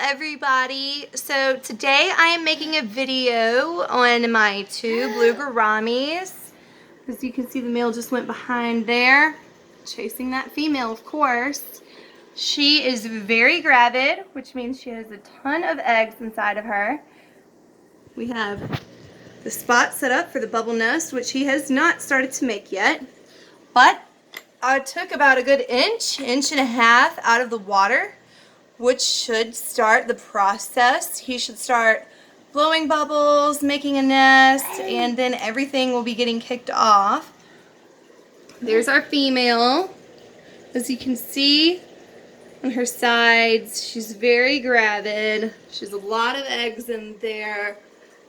everybody. So today I am making a video on my 2 blue gouramis. As you can see, the male just went behind there, chasing that female, of course. She is very gravid, which means she has a ton of eggs inside of her. We have the spot set up for the bubble nest, which he has not started to make yet. But I took about a good inch and a half out of the water, which should start the process. He should start blowing bubbles, making a nest, and then everything will be getting kicked off. There's our female. As you can see on her sides, she's very gravid. She has a lot of eggs in there.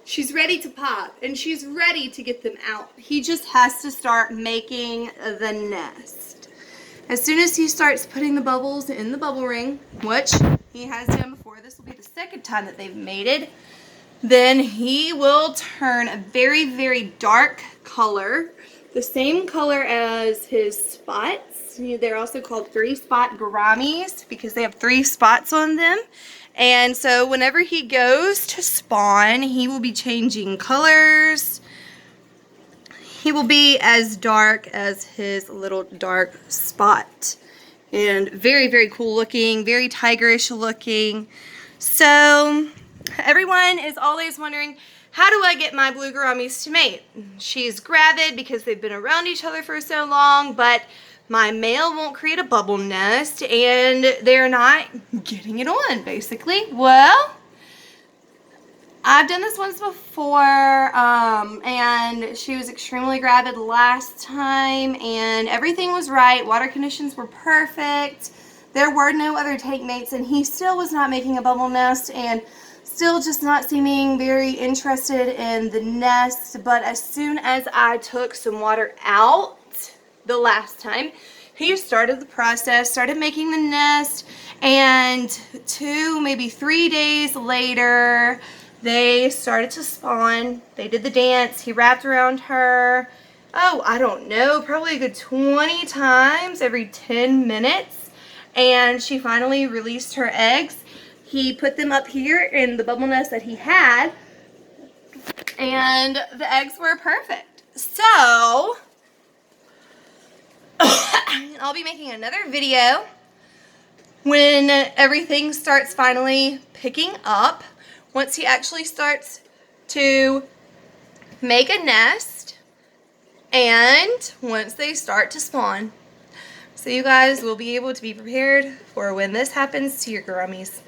She's ready to pop, and she's ready to get them out. He just has to start making the nest. As soon as he starts putting the bubbles in the bubble ring, which he has done before, this will be the second time that they've mated, then he will turn a very, very dark color, the same color as his spots. They're also called 3-spot gouramis because they have 3 spots on them. And so whenever he goes to spawn, he will be changing colors. He will be as dark as his little dark spot. And very, very cool looking, very tigerish looking. So everyone is always wondering, how do I get my blue gouramis to mate? She's gravid because they've been around each other for so long, but my male won't create a bubble nest and they're not getting it on, basically. Well, I've done this once before, and she was extremely gravid last time, and everything was right. Water conditions were perfect. There were no other tank mates, and he still was not making a bubble nest, and still just not seeming very interested in the nest. But as soon as I took some water out the last time, he started the process, started making the nest, and 2, maybe 3 days later, they started to spawn. They did the dance. He wrapped around her, oh, I don't know, probably a good 20 times every 10 minutes. And she finally released her eggs. He put them up here in the bubble nest that he had, and the eggs were perfect. So I'll be making another video when everything starts finally picking up. Once he actually starts to make a nest, and once they start to spawn. So you guys will be able to be prepared for when this happens to your gouramis.